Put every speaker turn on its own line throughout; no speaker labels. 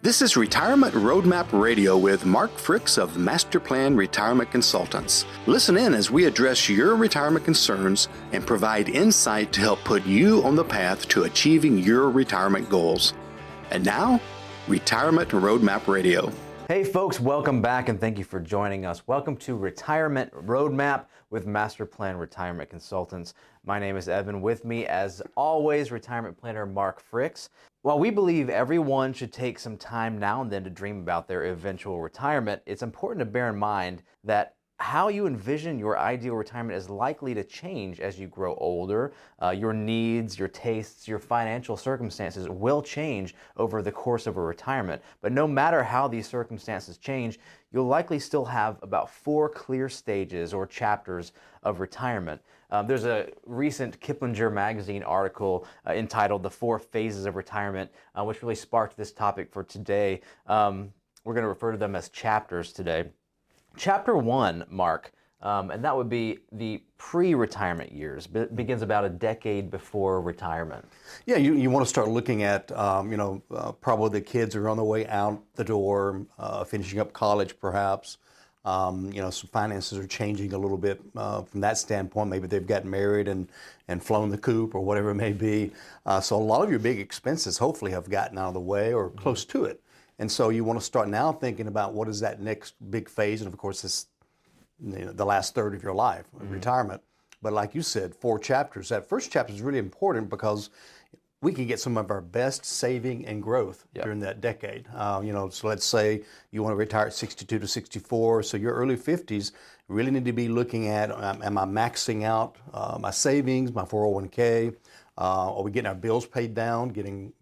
This is Retirement Roadmap Radio with Mark Fricks of Master Plan Retirement Consultants. Listen in as we address your retirement concerns and provide insight to help put you on the path to achieving your retirement goals. And now, Retirement Roadmap Radio.
Hey folks, welcome back and thank you for joining us. Welcome to Retirement Roadmap with Master Plan Retirement Consultants. My name is Evan. With me, as always, retirement planner Mark Fricks. While we believe everyone should take some time now and then to dream about their eventual retirement, it's important to bear in mind that how you envision your ideal retirement is likely to change as you grow older. Your needs, your tastes, your financial circumstances will change over the course of a retirement. But no matter how these circumstances change, you'll likely still have about 4 clear stages or chapters of retirement. There's a recent Kiplinger magazine article entitled The 4 Phases of Retirement, which really sparked this topic for today. We're going to refer to them as chapters today. Chapter 1, Mark, and that would be the pre-retirement years. Begins about a decade before retirement.
Yeah, you want to start looking at, probably the kids are on their way out the door, finishing up college perhaps. Some finances are changing a little bit from that standpoint. Maybe they've gotten married and flown the coop or whatever it may be. So a lot of your big expenses hopefully have gotten out of the way or close to it. And so you want to start now thinking about what is that next big phase, and of course this, the last third of your life, retirement. But like you said, 4 chapters. That first chapter is really important because we can get some of our best saving and growth during that decade. So let's say you want to retire at 62 to 64, so your early 50s really need to be looking at, am I maxing out my savings, my 401k? Are we getting our bills paid down, getting,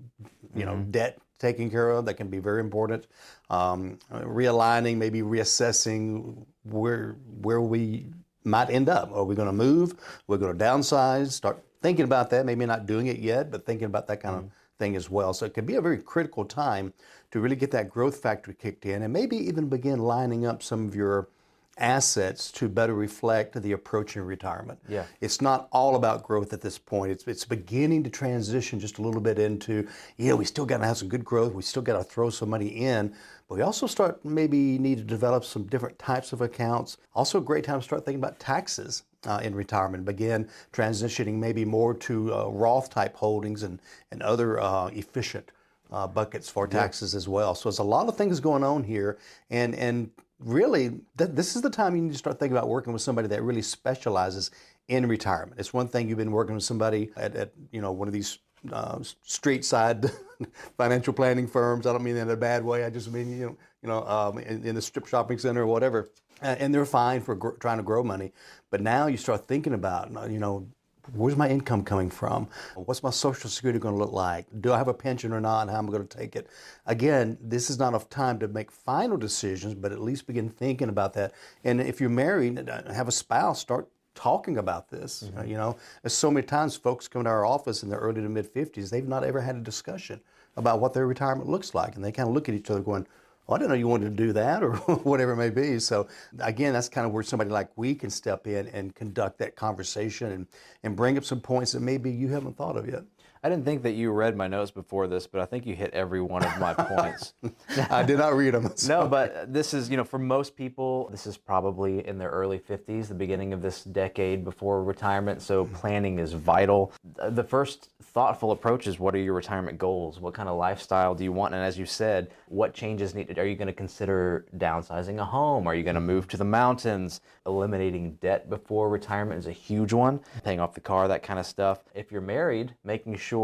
debt taken care of? That can be very important. Realigning, maybe reassessing where we might end up. Are we going to move? We're going to downsize, start thinking about that, maybe not doing it yet, but thinking about that kind of thing as well. So it can be a very critical time to really get that growth factor kicked in and maybe even begin lining up some of your assets to better reflect the approaching retirement. Yeah. It's not all about growth at this point. It's beginning to transition just a little bit into, we still got to have some good growth. We still got to throw some money in, but we also maybe need to develop some different types of accounts. Also a great time to start thinking about taxes in retirement. Begin transitioning maybe more to Roth type holdings and other efficient buckets for taxes as well. So there's a lot of things going on here, and really, this is the time you need to start thinking about working with somebody that really specializes in retirement. It's one thing you've been working with somebody at one of these street side financial planning firms. I don't mean that in a bad way. I just mean in the strip shopping center or whatever, and they're fine for trying to grow money. But now you start thinking about where's my income coming from? What's my Social Security going to look like? Do I have a pension or not? And how am I going to take it? Again, this is not enough time to make final decisions, but at least begin thinking about that. And if you're married and have a spouse, start talking about this. There's so many times folks come to our office in their early to mid 50s, they've not ever had a discussion about what their retirement looks like. And they kind of look at each other going, I didn't know you wanted to do that, or whatever it may be. So again, that's kind of where somebody like we can step in and conduct that conversation and bring up some points that maybe you haven't thought of yet.
I didn't think that you read my notes before this, but I think you hit every one of my points.
I did not read them. So.
No, but this is, for most people, this is probably in their early 50s, the beginning of this decade before retirement. So planning is vital. The first thoughtful approach is, what are your retirement goals? What kind of lifestyle do you want? And as you said, what changes are you going to consider downsizing a home? Are you going to move to the mountains? Eliminating debt before retirement is a huge one. Paying off the car, that kind of stuff. If you're married, making sure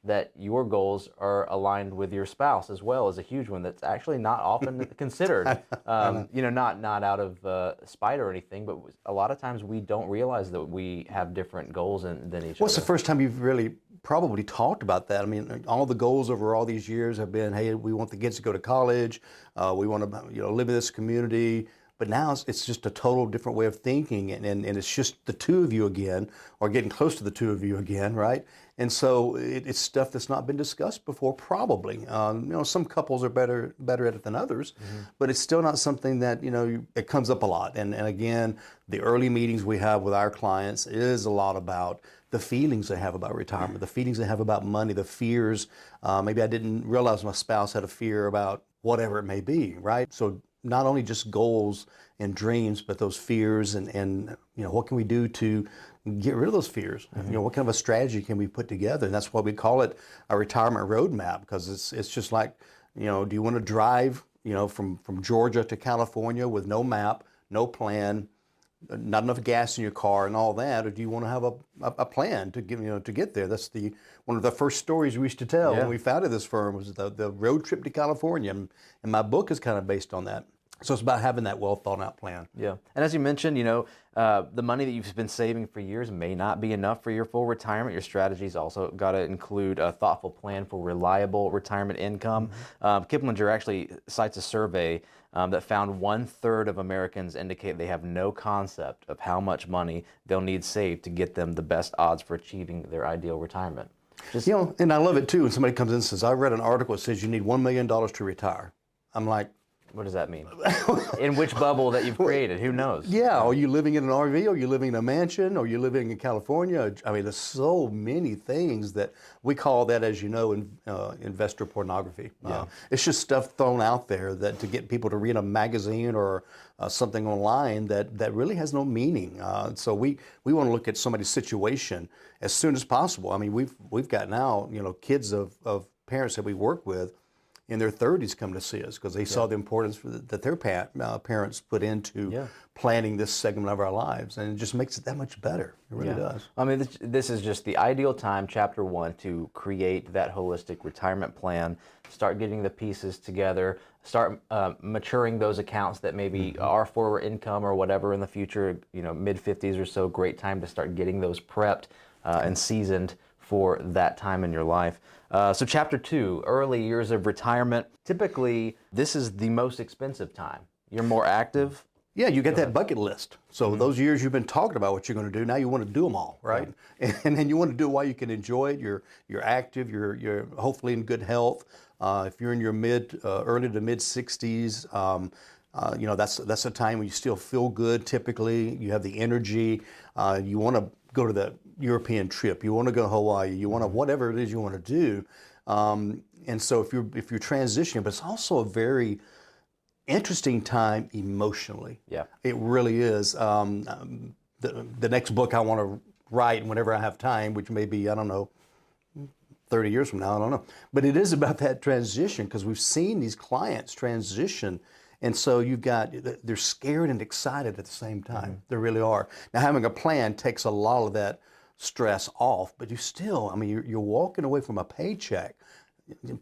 that your goals are aligned with your spouse as well is a huge one that's actually not often considered. Not out of spite or anything, but a lot of times we don't realize that we have different goals than each other.
What's the first time you've really probably talked about that? I mean, all the goals over all these years have been, hey, we want the kids to go to college, we want to live in this community. But now it's just a total different way of thinking, and it's just the two of you again, or getting close to the two of you again, right? And so it's stuff that's not been discussed before, probably. Some couples are better at it than others, but it's still not something that, it comes up a lot. And again, the early meetings we have with our clients is a lot about the feelings they have about retirement, the feelings they have about money, the fears. Maybe I didn't realize my spouse had a fear about whatever it may be, right? So not only just goals and dreams, but those fears and what can we do to get rid of those fears? What kind of a strategy can we put together? And that's why we call it a retirement roadmap, because it's just like, do you want to drive, from Georgia to California with no map, no plan, not enough gas in your car and all that, or do you want to have a plan to get there? That's one of the first stories we used to tell when we founded this firm, was the road trip to California, and my book is kind of based on that. So it's about having that well thought out plan.
Yeah, and as you mentioned, the money that you've been saving for years may not be enough for your full retirement. Your strategy's also got to include a thoughtful plan for reliable retirement income. Kiplinger actually cites a survey that found 1/3 of Americans indicate they have no concept of how much money they'll need saved to get them the best odds for achieving their ideal retirement.
And I love it too when somebody comes in and says, I read an article that says you need $1 million to retire. I'm like,
what does that mean? In which bubble that you've created? Who knows?
Yeah, are you living in an RV? Are you living in a mansion? Are you living in California? I mean, there's so many things that we call that, as you know, investor pornography. It's just stuff thrown out there that to get people to read a magazine or something online that really has no meaning. So we want to look at somebody's situation as soon as possible. I mean, we've got now kids of parents that we work with in their 30s come to see us because they saw the importance that their parents put into planning this segment of our lives, and it just makes it that much better. It really does.
I mean, this is just the ideal time, chapter 1, to create that holistic retirement plan, start getting the pieces together, start maturing those accounts that maybe are for income or whatever in the future, mid-50s or so, great time to start getting those prepped and seasoned for that time in your life. So chapter 2, early years of retirement. Typically, this is the most expensive time. You're more active.
Yeah, you get that bucket list. So those years you've been talking about what you're going to do, now you want to do them all, right? And then you want to do it while you can enjoy it. You're active. You're hopefully in good health. If you're in your early to mid 60s, that's a time when you still feel good. Typically, you have the energy. You want to go to the European trip. You want to go to Hawaii. You want to whatever it is you want to do. And so if you're transitioning, but it's also a very interesting time emotionally. Yeah, it really is. The next book I want to write whenever I have time, which may be 30 years from now, I don't know. But it is about that transition because we've seen these clients transition. And so they're scared and excited at the same time. They really are. Now, having a plan takes a lot of that stress off, but you still, you're walking away from a paycheck.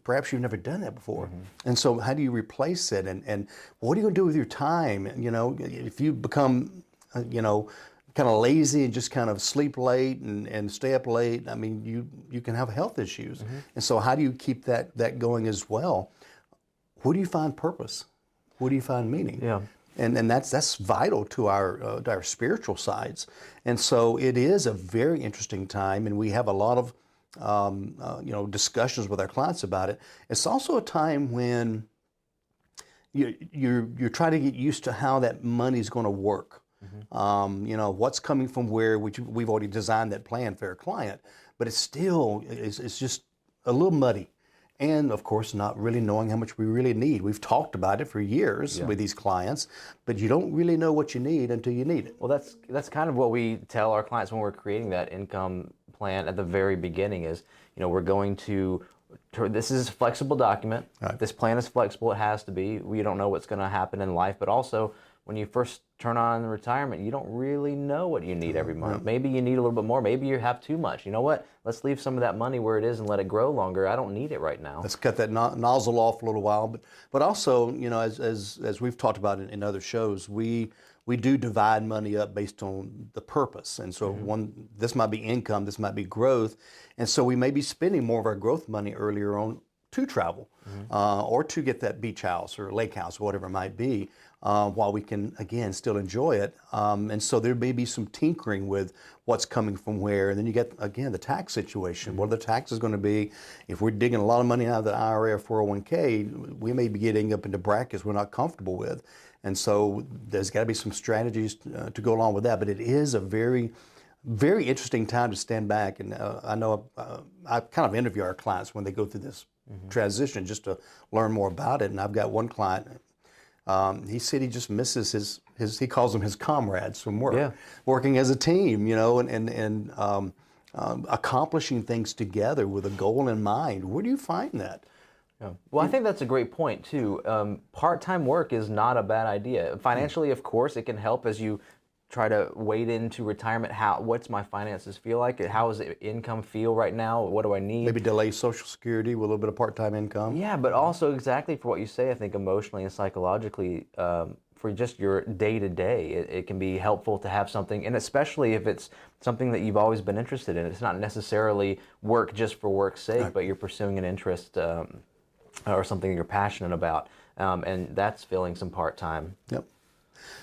Perhaps you've never done that before. And so how do you replace it? And what are you going to do with your time? If you become, kind of lazy and just kind of sleep late and stay up late, you can have health issues. And so how do you keep that going as well? Where do you find purpose? Where do you find meaning? Yeah. And that's vital to our spiritual sides. And so it is a very interesting time, and we have a lot of discussions with our clients about it. It's also a time when you're trying to get used to how that money's going to work. What's coming from where, which we've already designed that plan for our client, but it's just a little muddy. And of course, not really knowing how much we really need. We've talked about it for years with these clients, but you don't really know what you need until you need it.
Well, that's kind of what we tell our clients when we're creating that income plan at the very beginning is, we're going to this is a flexible document. Right. This plan is flexible. It has to be. We don't know what's going to happen in life, but also when you first turn on retirement, you don't really know what you need every month. Maybe you need a little bit more. Maybe you have too much. You know what? Let's leave some of that money where it is and let it grow longer. I don't need it right now.
Let's cut that nozzle off a little while. But also, as we've talked about in other shows, we do divide money up based on the purpose. And so this might be income, this might be growth. And so we may be spending more of our growth money earlier on to travel or to get that beach house or lake house, or whatever it might be, while we can, again, still enjoy it. And so there may be some tinkering with what's coming from where. And then you get, again, the tax situation. What are the taxes going to be? If we're digging a lot of money out of the IRA or 401k, we may be getting up into brackets we're not comfortable with. And so there's got to be some strategies to go along with that. But it is a very very interesting time to stand back. And I know I kind of interview our clients when they go through this transition just to learn more about it. And I've got one client, he said he just misses his he calls them his comrades from work, working as a team, and accomplishing things together with a goal in mind. Where do you find that?
Yeah. Well, I think that's a great point too. Part-time work is not a bad idea. Financially, of course, it can help as you try to wade into retirement. What's my finances feel like? How does income feel right now? What do I need?
Maybe delay Social Security with a little bit of part-time income.
Yeah, but also exactly for what you say, I think emotionally and psychologically, for just your day-to-day, it can be helpful to have something, and especially if it's something that you've always been interested in. It's not necessarily work just for work's sake, but you're pursuing an interest or something you're passionate about, and that's filling some part-time.
Yep.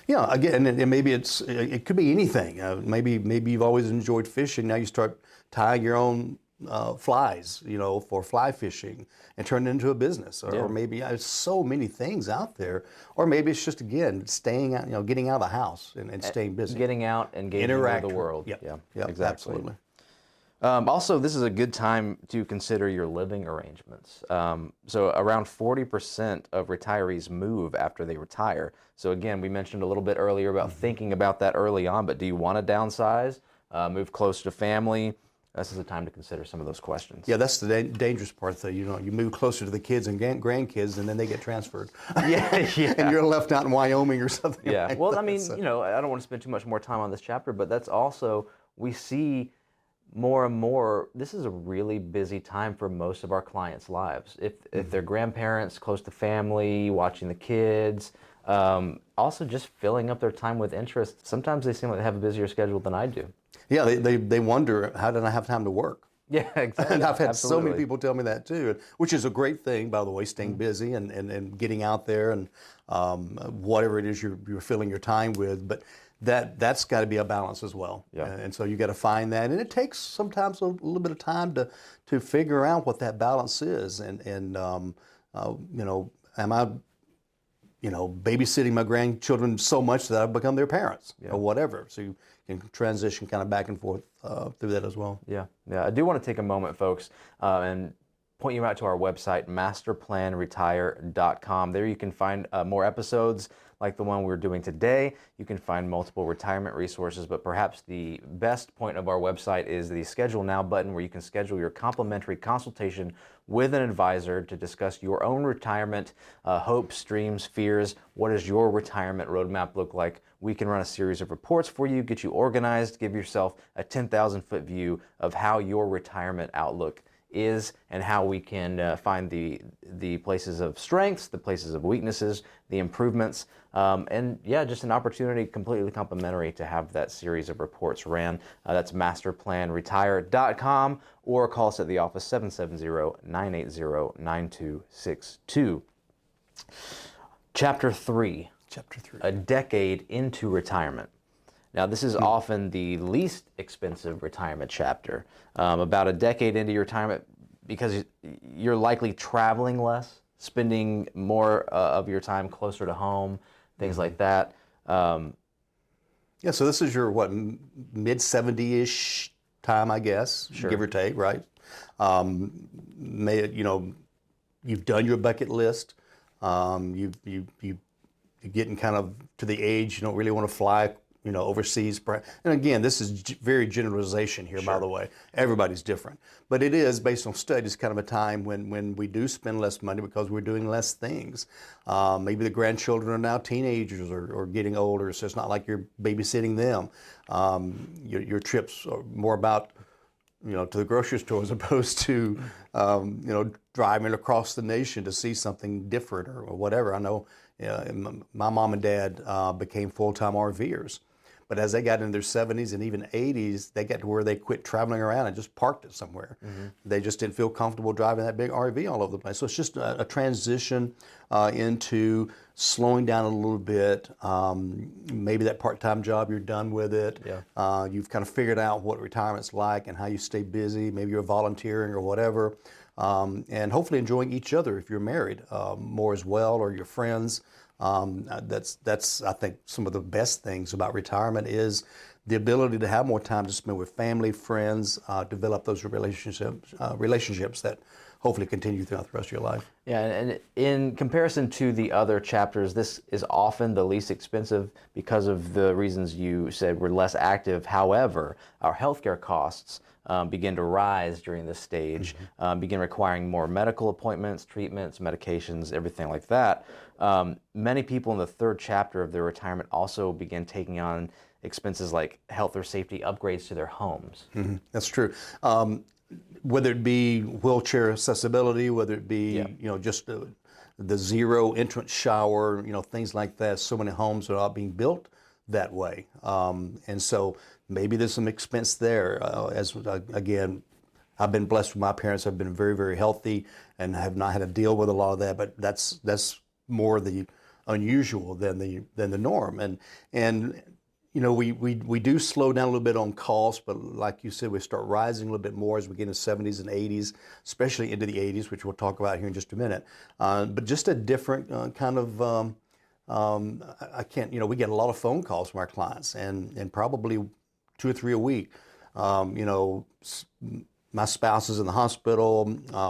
Yeah, again, and maybe it could be anything. Maybe you've always enjoyed fishing. Now you start tying your own flies, for fly fishing, and turn it into a business. Or maybe there's so many things out there. Or maybe it's just, again, staying out, getting out of the house and staying busy.
Getting out and engaging with the world.
Yep.
Yeah, exactly.
Absolutely.
Also, this is a good time to consider your living arrangements. So around 40% of retirees move after they retire. So again, we mentioned a little bit earlier about thinking about that early on, but do you want to downsize, move closer to family? This is a time to consider some of those questions.
Yeah, that's the dangerous part, though. You move closer to the kids and grandkids, and then they get transferred.
Yeah.
And you're left out in Wyoming or something.
Yeah.
Like
Well,
that,
I mean, I don't want to spend too much more time on this chapter, but that's also, we see more and more, this is a really busy time for most of our clients' lives. If they're grandparents, close to family, watching the kids, also just filling up their time with interest. Sometimes they seem like they have a busier schedule than I do.
Yeah, they wonder, how did I have time to work?
Yeah, exactly.
And I've had so many people tell me that too, which is a great thing, by the way, staying busy and getting out there and whatever it is you're filling your time with. But that's got to be a balance as well.
Yeah.
And so you got to find that, and it takes sometimes a little bit of time to figure out what that balance is. And am I babysitting my grandchildren so much that I've become their parents or whatever. So you can transition kind of back and forth through that as well.
Yeah. I do want to take a moment, folks, and point you out to our website, masterplanretire.com. There you can find more episodes like the one we're doing today. You can find multiple retirement resources, but perhaps the best point of our website is the Schedule Now button, where you can schedule your complimentary consultation with an advisor to discuss your own retirement hopes, dreams, fears. What does your retirement roadmap look like? We can run a series of reports for you, get you organized, give yourself a 10,000-foot view of how your retirement outlook is and how we can find the places of strengths, the places of weaknesses, the improvements, and just an opportunity completely complimentary to have that series of reports ran. That's masterplanretire.com, or call us at the office 770-980-9262. Chapter 3. A decade into retirement. Now, this is often the least expensive retirement chapter. About a decade into your retirement, because you're likely traveling less, spending more of your time closer to home, things like that.
So this is your, mid-70-ish time, I guess, give or take, right? You've done your bucket list. You're getting kind of to the age you don't really want to fly overseas. And again, this is very generalization here, by the way. Everybody's different. But it is, based on studies, kind of a time when we do spend less money because we're doing less things. Maybe the grandchildren are now teenagers or getting older, so it's not like you're babysitting them. Your trips are more about, to the grocery store as opposed to, driving across the nation to see something different or whatever. I know my mom and dad became full-time RVers. But as they got in their 70s and even 80s, they got to where they quit traveling around and just parked it somewhere. They just didn't feel comfortable driving that big RV all over the place. So it's just a transition into slowing down a little bit. Maybe that part-time job, you're done with it. You've kind of figured out what retirement's like and how you stay busy. Maybe you're volunteering or whatever. And hopefully enjoying each other if you're married more as well, or your friends. That's I think some of the best things about retirement is the ability to have more time to spend with family, friends, develop those relationships that hopefully continue throughout the rest of your life.
Yeah, and in comparison to the other chapters, this is often the least expensive because of the reasons you said we're less active. However, our healthcare costs begin to rise during this stage, begin requiring more medical appointments, treatments, medications, everything like that. Many people in the third chapter of their retirement also begin taking on expenses like health or safety upgrades to their homes.
That's true. Whether it be wheelchair accessibility, whether it be just the zero entrance shower, things like that. So many homes are not being built that way, and so maybe there's some expense there. Again, I've been blessed with my parents. Have been very, very healthy and have not had to deal with a lot of that. But that's more the unusual than the norm. And we do slow down a little bit on costs, but like you said, we start rising a little bit more as we get into the 70s and 80s, especially into the 80s, which we'll talk about here in just a minute. But just a different kind of, I can't, we get a lot of phone calls from our clients and probably 2 or 3 a week. My spouse is in the hospital.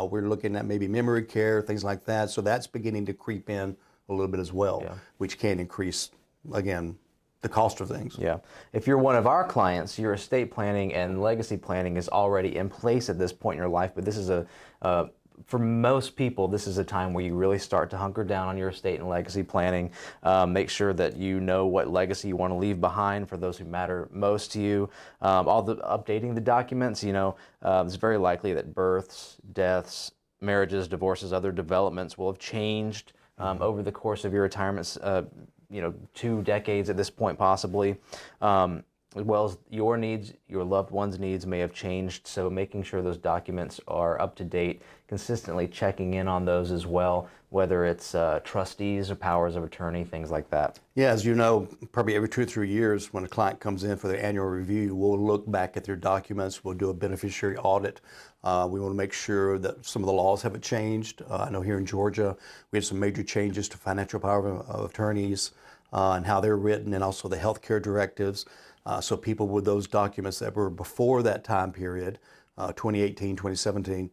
We're looking at maybe memory care, things like that. So that's beginning to creep in a little bit as well, which can increase, again, the cost of things.
Yeah. If you're one of our clients, your estate planning and legacy planning is already in place at this point in your life, but this is for most people, this is a time where you really start to hunker down on your estate and legacy planning. Make sure that you know what legacy you want to leave behind for those who matter most to you. Updating the documents, it's very likely that births, deaths, marriages, divorces, other developments will have changed over the course of your retirement, 2 decades at this point possibly. As well as your needs, your loved ones' needs may have changed, so making sure those documents are up to date, consistently checking in on those as well, whether it's trustees or powers of attorney, things like that.
Yeah, as you know, probably every 2 or 3 years when a client comes in for their annual review, we'll look back at their documents, we'll do a beneficiary audit. We want to make sure that some of the laws haven't changed. I know here in Georgia, we had some major changes to financial power of attorneys and how they're written, and also the healthcare directives. So people with those documents that were before that time period, 2018, 2017,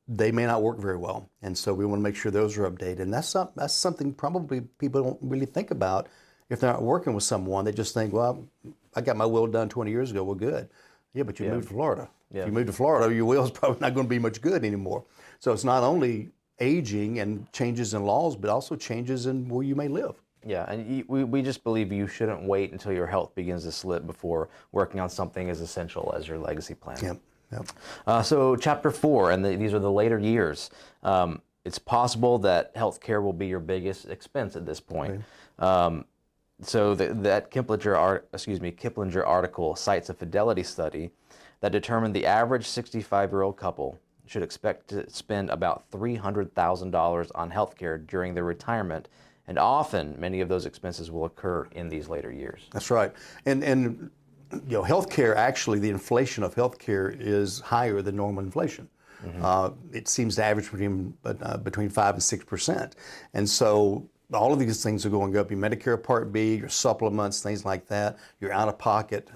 they may not work very well. And so we want to make sure those are updated. And that's something probably people don't really think about if they're not working with someone. They just think, well, I got my will done 20 years ago, we're good. Yeah, but you moved to Florida. Yeah. If you moved to Florida, your will is probably not going to be much good anymore. So it's not only aging and changes in laws, but also changes in where you may live.
Yeah, and we just believe you shouldn't wait until your health begins to slip before working on something as essential as your legacy plan.
Yep.
So chapter 4, and these are the later years. It's possible that healthcare will be your biggest expense at this point. Right. So that Kiplinger article cites a fidelity study that determined the average 65-year-old couple should expect to spend about $300,000 on healthcare during their retirement. And often, many of those expenses will occur in these later years. That's
right. And healthcare, actually, the inflation of healthcare is higher than normal inflation. It seems to average between 5 and 6%. And so all of these things are going up. Your Medicare Part B, your supplements, things like that, your out-of-pocket.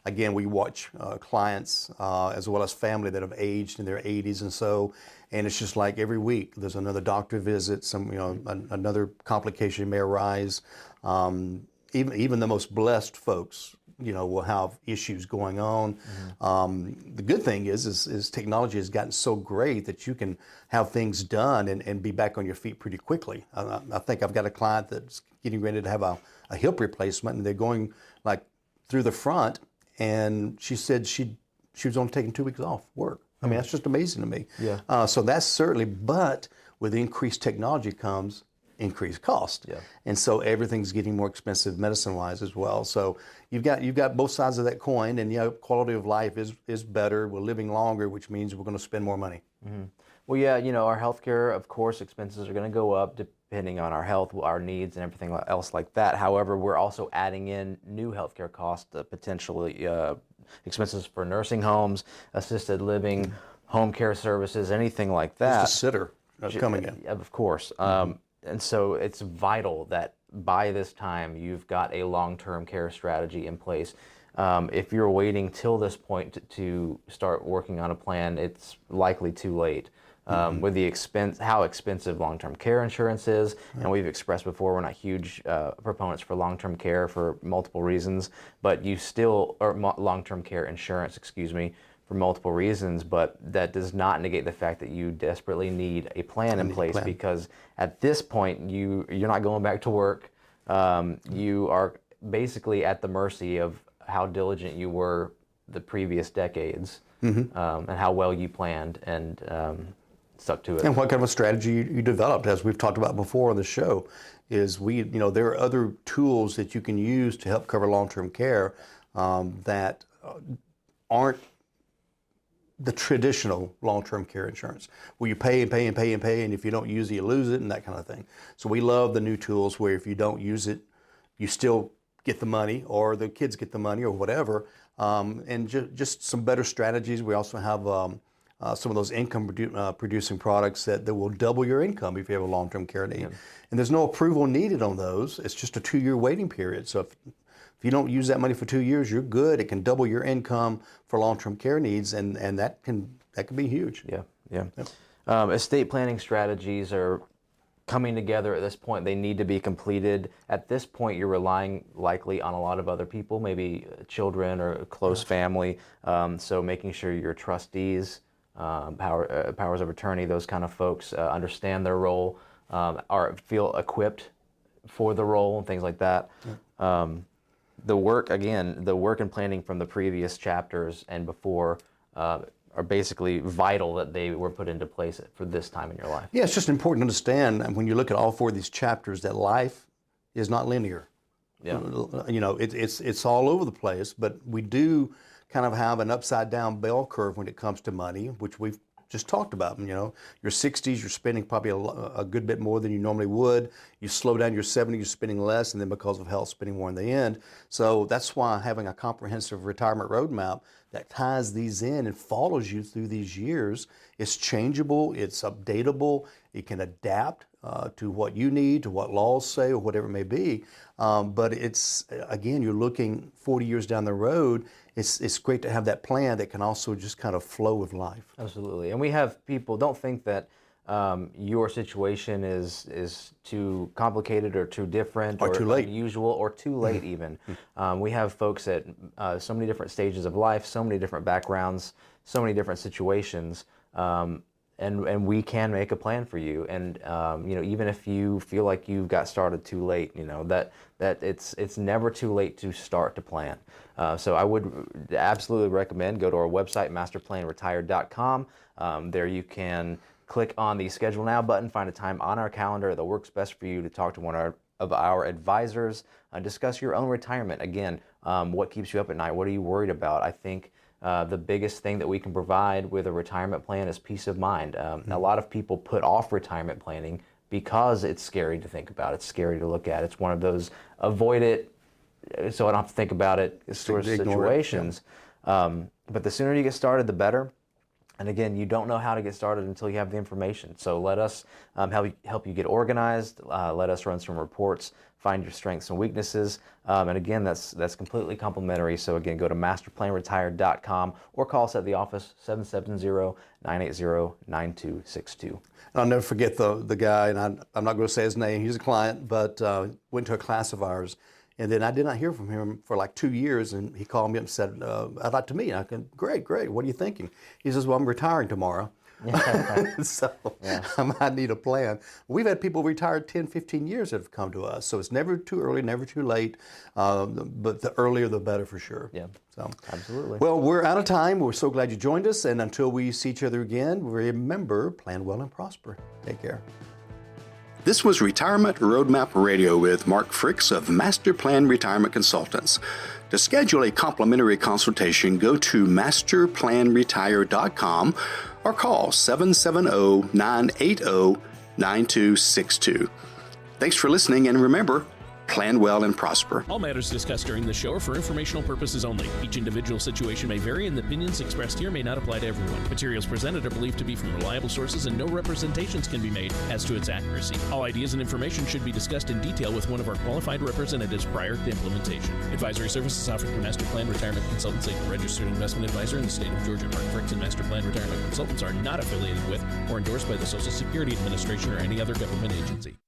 Again, we watch clients as well as family that have aged in their 80s and so. And it's just like every week there's another doctor visit, another complication may arise. Even the most blessed folks, will have issues going on. The good thing is technology has gotten so great that you can have things done and be back on your feet pretty quickly. I think I've got a client that's getting ready to have a hip replacement, and they're going like through the front, and she said she was only taking 2 weeks off work. I mean, that's just amazing to me. Yeah. So that's certainly, but with increased technology comes increased cost. Yeah. And so everything's getting more expensive medicine-wise as well. So you've got both sides of that coin, and quality of life is better. We're living longer, which means we're going to spend more money.
Mm-hmm. Well, yeah, our healthcare, of course, expenses are going to go up depending on our health, our needs, and everything else like that. However, we're also adding in new healthcare costs, potentially expenses for nursing homes, assisted living, home care services, anything like that.
Just a sitter coming in.
Of course. so it's vital that by this time you've got a long-term care strategy in place. If you're waiting till this point to start working on a plan, it's likely too late. With the how expensive long-term care insurance is, and we've expressed before, we're not huge proponents for long-term care for multiple reasons, but long-term care insurance, excuse me, for multiple reasons, but that does not negate the fact that you desperately need a plan in place, because at this point you're not going back to work. You are basically at the mercy of how diligent you were the previous decades, and how well you planned and stuck to it.
And what kind of a strategy you developed, as we've talked about before on the show, is there are other tools that you can use to help cover long-term care that aren't the traditional long-term care insurance, where you pay and pay and pay and pay, and if you don't use it, you lose it, and that kind of thing. So we love the new tools where if you don't use it, you still get the money, or the kids get the money, or whatever, and just some better strategies. We also have some of those income producing products that will double your income if you have a long-term care need. And there's no approval needed on those. It's just a 2-year waiting period. So if you don't use that money for 2 years, you're good. It can double your income for long-term care needs, and that can be huge.
Estate planning strategies are coming together at this point. They need to be completed. At this point, you're relying likely on a lot of other people, maybe children or a close family. So making sure your trustees, powers of attorney, those kind of folks understand their role, feel equipped for the role, and things like that. The work and planning from the previous chapters and before are basically vital that they were put into place for this time in your life.
Yeah, it's just important to understand, and when you look at all 4 of these chapters, that life is not linear. It's all over the place, but we do kind of have an upside down bell curve when it comes to money, which we've just talked about. Your 60s, you're spending probably a good bit more than you normally would. You slow down your 70s, you're spending less, and then because of health, spending more in the end. So that's why having a comprehensive retirement roadmap that ties these in and follows you through these years, it's changeable, it's updatable, it can adapt to what you need, to what laws say, or whatever it may be. But it's, again, you're looking 40 years down the road. It's great to have that plan that can also just kind of flow with life.
Absolutely. And we have people, don't think that your situation is too complicated or too different
or too late,
unusual, or too late even. We have folks at so many different stages of life, so many different backgrounds, so many different situations, and we can make a plan for you. And even if you feel like you got started too late, that it's never too late to start to plan. So I would absolutely recommend go to our website, masterplanretired.com. There you can click on the Schedule Now button, find a time on our calendar that works best for you to talk to one of our advisors, discuss your own retirement. Again, what keeps you up at night? What are you worried about? I think the biggest thing that we can provide with a retirement plan is peace of mind. A lot of people put off retirement planning because it's scary to think about. It's scary to look at. It's one of those avoid it so I don't have to think about it sort of situations. But the sooner you get started, the better. And again, you don't know how to get started until you have the information. So let us help you get organized. Let us run some reports, find your strengths and weaknesses. And again, that's completely complimentary. So again, go to masterplanretired.com or call us at the office, 770-980-9262.
I'll never forget the guy, and I'm not going to say his name. He's a client, but went to a class of ours. And then I did not hear from him for like 2 years, and he called me up and said, I'd like to meet. And I said, great, what are you thinking? He says, well, I'm retiring tomorrow. So I might need a plan. We've had people retired 10, 15 years that have come to us. So it's never too early, never too late, but the earlier the better for sure.
Yeah,
so
absolutely.
Well, we're out of time. We're so glad you joined us. And until we see each other again, remember, plan well and prosper. Take care.
This was Retirement Roadmap Radio with Mark Fricks of Master Plan Retirement Consultants. To schedule a complimentary consultation, go to masterplanretire.com or call 770-980-9262. Thanks for listening, and remember, plan well and prosper.
All matters discussed during this show are for informational purposes only. Each individual situation may vary, and the opinions expressed here may not apply to everyone. Materials presented are believed to be from reliable sources, and no representations can be made as to its accuracy. All ideas and information should be discussed in detail with one of our qualified representatives prior to implementation. Advisory services offered through Master Plan Retirement Consultants, a registered investment advisor in the state of Georgia. Mark Fricks and Master Plan Retirement Consultants are not affiliated with or endorsed by the Social Security Administration or any other government agency.